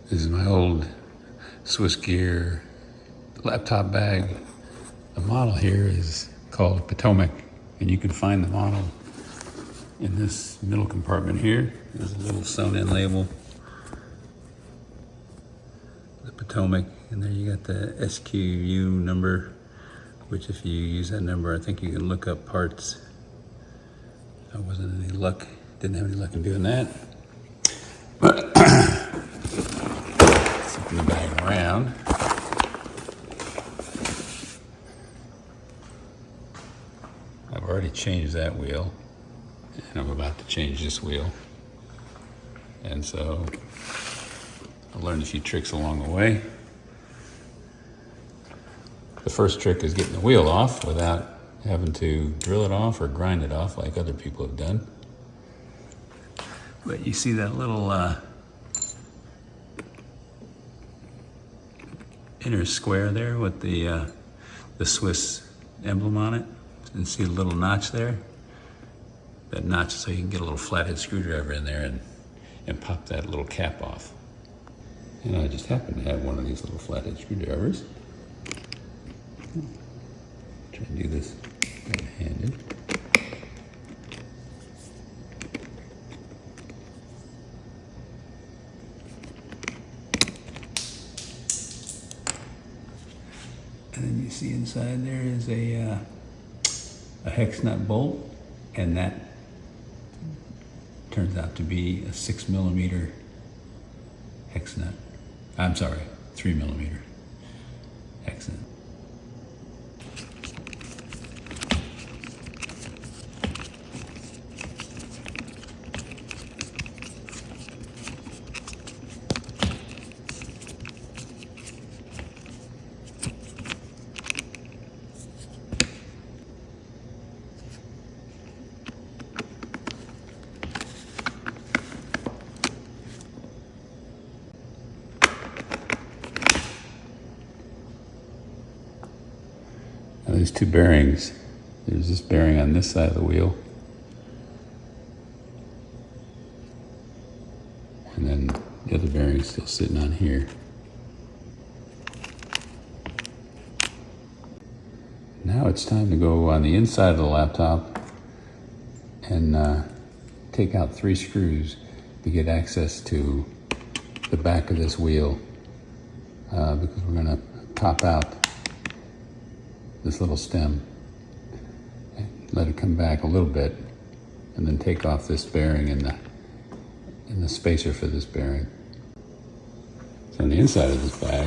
This is my old Swiss Gear laptop bag. The model here is called Potomac, and you can find the model in this middle compartment here. There's a little sewn-in label, the Potomac, and there you got the SKU number, which if you use that number, I think you can look up parts. I wasn't any luck, didn't have any luck in doing that. But flipping the bag around. I've already changed that wheel, and I'm about to change this wheel. And so I learned a few tricks along the way. The first trick is getting the wheel off without having to drill it off or grind it off like other people have done. But you see that little inner square there with the Swiss emblem on it? And see the little notch there? That notch so you can get a little flathead screwdriver in there and pop that little cap off. And I just happen to have one of these little flathead screwdrivers. Try and do this right-handed. And then you see inside there is a hex nut bolt, and that turns out to be a 6mm hex nut. I'm sorry, 3mm hex nut. Now there's two bearings. There's this bearing on this side of the wheel, and then the other bearing is still sitting on here. Now it's time to go on the inside of the laptop and take out 3 screws to get access to the back of this wheel, because we're going to pop out this little stem, let it come back a little bit, and then take off this bearing and the spacer for this bearing. So on the inside of this bag,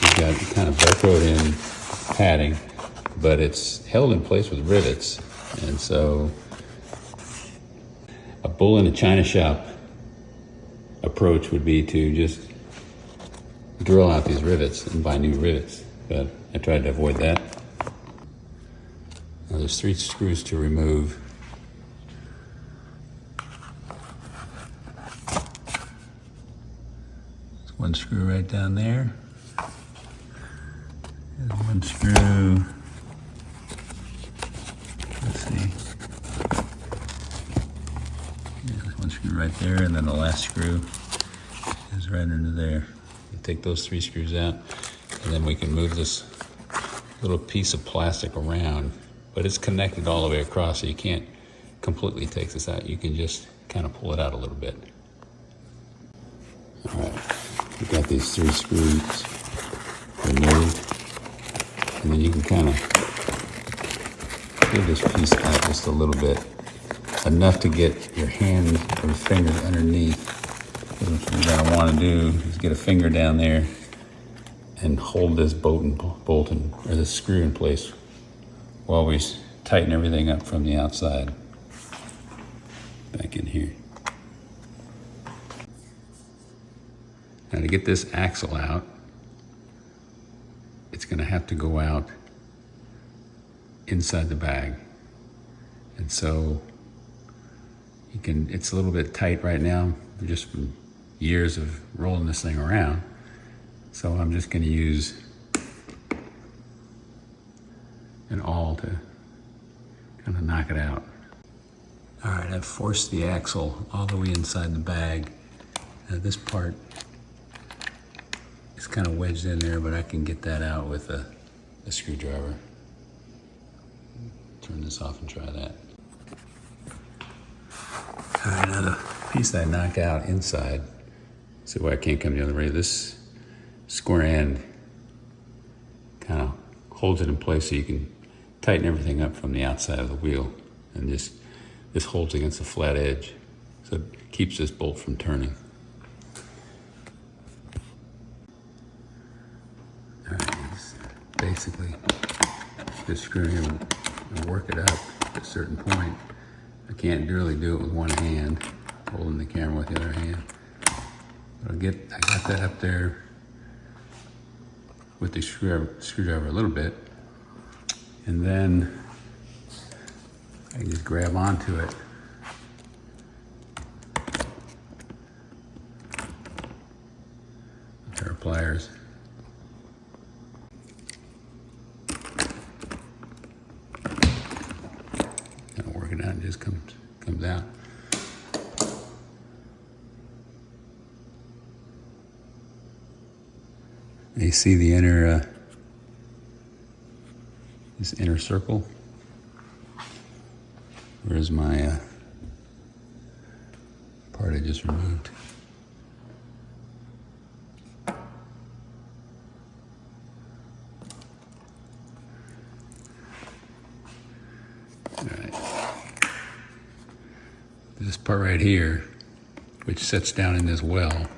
you've got kind of velcroed in padding, but it's held in place with rivets. And so a bull in a china shop approach would be to just drill out these rivets and buy new rivets. But I tried to avoid that. Now there's 3 screws to remove. There's 1 screw right down there. There's 1 screw. Let's see. There's 1 screw right there, and then the last screw is right under there. You take those 3 screws out, and then we can move this little piece of plastic around, but it's connected all the way across, so you can't completely take this out. You can just kind of pull it out a little bit. All right, we've got these 3 screws removed, and then you can kind of pull this piece out just a little bit, enough to get your hand or finger underneath. What you're gonna want to do is get a finger down there and hold this bolt or this screw in place while we tighten everything up from the outside. Back in here. Now to get this axle out, it's going to have to go out inside the bag. And so it's a little bit tight right now, just from years of rolling this thing around. So I'm just going to use an awl to kind of knock it out. All right, I've forced the axle all the way inside the bag. This part is kind of wedged in there, but I can get that out with a screwdriver. Turn this off and try that. All right, now the piece that I knock out inside, see why I can't come the other way. This square end kind of holds it in place so you can tighten everything up from the outside of the wheel, and this holds against the flat edge, so it keeps this bolt from turning. All right, basically just screw in and work it up to a certain point. I can't really do it with one hand, holding the camera with the other hand. But I got that up there with the screwdriver a little bit, and then I can just grab onto it. A pair of pliers. Kind of work it out and it just comes out. You see the inner, this inner circle? Where's my part I just removed? All right. This part right here, which sets down in this well,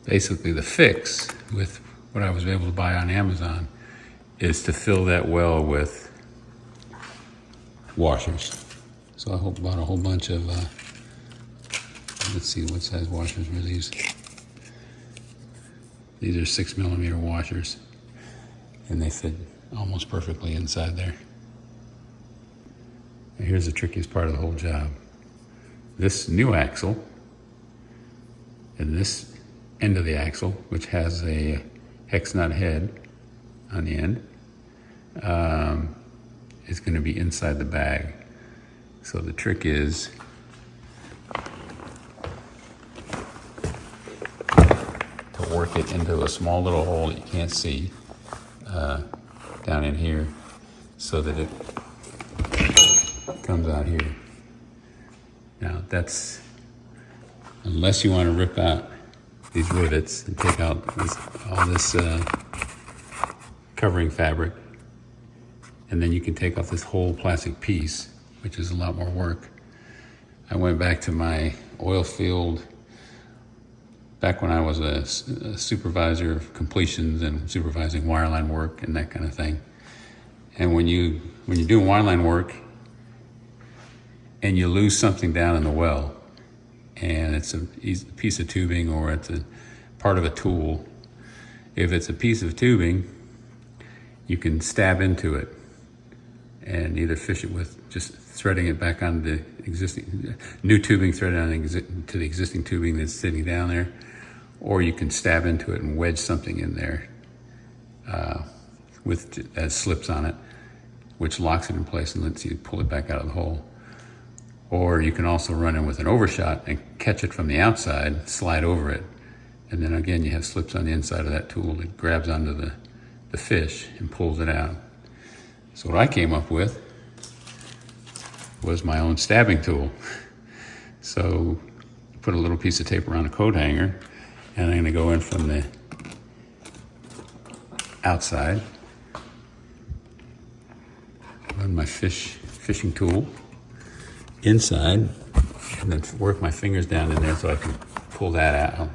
basically the fix with what I was able to buy on Amazon is to fill that well with washers. So I bought a whole bunch of, let's see, what size washers were these? These are 6mm washers, and they fit almost perfectly inside there. And here's the trickiest part of the whole job. This new axle and this end of the axle, which has a hex nut head on the end, is going to be inside the bag. So the trick is to work it into a small little hole that you can't see down in here, so that it comes out here. Now that's, unless you want to rip out these rivets and take out all this covering fabric, and then you can take off this whole plastic piece, which is a lot more work. I went back to my oil field back when I was a supervisor of completions and supervising wireline work and that kind of thing. And when you're doing wireline work and you lose something down in the well, and it's a piece of tubing or it's a part of a tool, if it's a piece of tubing, you can stab into it and either fish it with just threading it back on the existing, new tubing threaded on to the existing tubing that's sitting down there, or you can stab into it and wedge something in there that slips on it, which locks it in place and lets you pull it back out of the hole. Or you can also run in with an overshot and catch it from the outside, slide over it, and then again you have slips on the inside of that tool that grabs onto the fish and pulls it out. So what I came up with was my own stabbing tool. So put a little piece of tape around a coat hanger, and I'm gonna go in from the outside, run my fishing tool inside, and then work my fingers down in there so I can pull that out.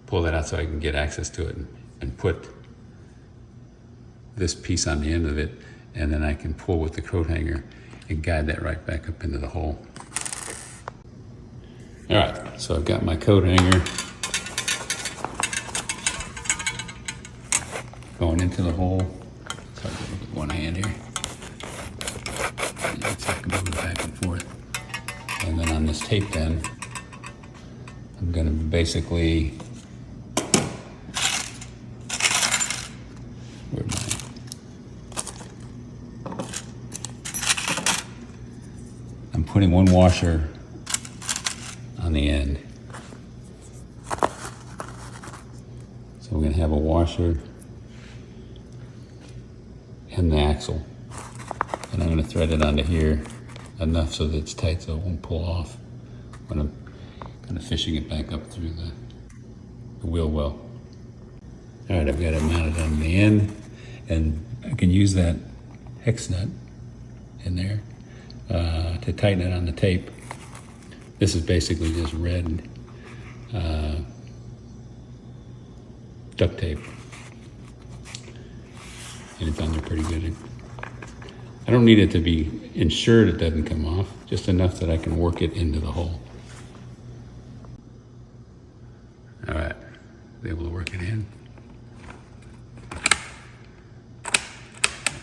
Pull that out so I can get access to it and put this piece on the end of it, and then I can pull with the coat hanger and guide that right back up into the hole. All right, so I've got my coat hanger going into the hole. So I'll do it with one hand here. So I can move it back and forth. And then on this tape then, I'm gonna basically, I'm putting one washer on the end, we're going to have a washer and the axle. And I'm going to thread it onto here enough so that it's tight so it won't pull off when I'm kind of fishing it back up through the wheel well. All right, I've got it mounted on the end, and I can use that hex nut in there to tighten it on the tape. This is basically just red duct tape, and it's on there pretty good. I don't need it to be ensured it doesn't come off, just enough that I can work it into the hole. All right, be able to work it in.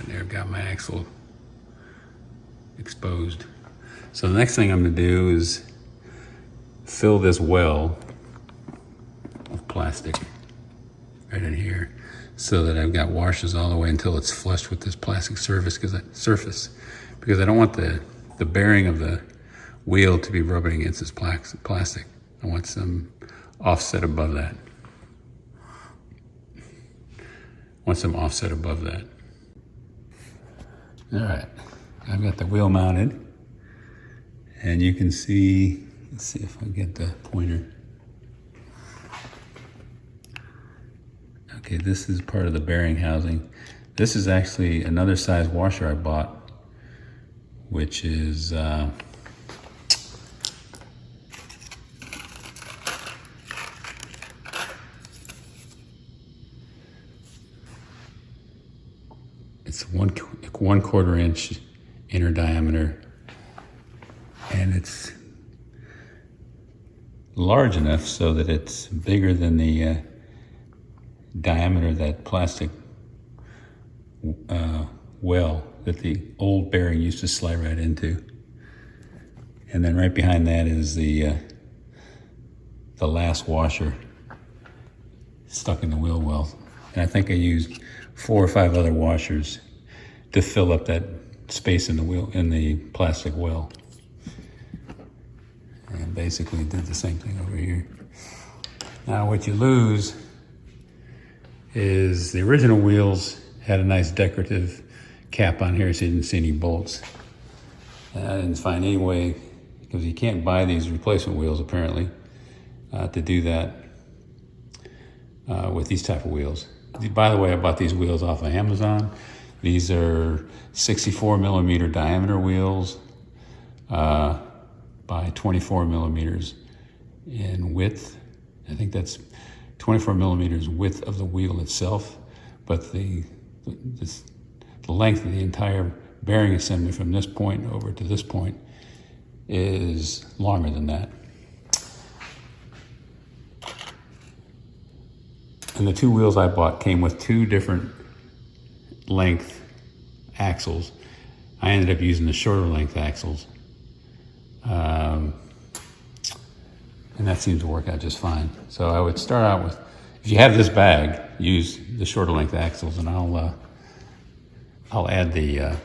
And there I've got my axle exposed. So the next thing I'm gonna do is fill this well with plastic right in here so that I've got washers all the way until it's flushed with this plastic surface because I don't want the bearing of the wheel to be rubbing against this plastic. I want some offset above that. All right, I've got the wheel mounted, and you can see, let's see if I get the pointer. Okay, this is part of the bearing housing. This is actually another size washer I bought, which is it's 1/4 inch inner diameter, and it's large enough so that it's bigger than the diameter of that plastic well that the old bearing used to slide right into. And then right behind that is the last washer stuck in the wheel well. And I think I used 4 or 5 other washers to fill up that space in the plastic well. And basically did the same thing over here. Now what you lose is the original wheels had a nice decorative cap on here so you didn't see any bolts. And I didn't find any way, because you can't buy these replacement wheels apparently, to do that with these type of wheels. By the way, I bought these wheels off of Amazon. These are 64 millimeter diameter wheels by 24 millimeters in width. I think that's 24 millimeters width of the wheel itself, but the length of the entire bearing assembly from this point over to this point is longer than that. And the 2 wheels I bought came with 2 different length axles. I ended up using the shorter length axles. And that seems to work out just fine. So I would start out with, if you have this bag, use the shorter length axles, and I'll add the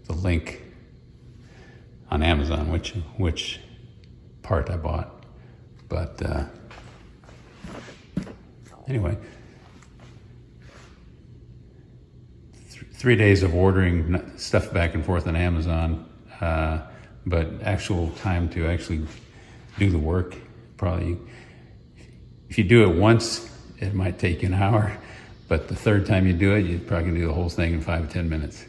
link on Amazon, which part I bought. But anyway, 3 days of ordering stuff back and forth on Amazon, but actual time to actually do the work, probably, if you do it once, it might take you an hour, but the third time you do it, you're probably gonna do the whole thing in 5 or 10 minutes.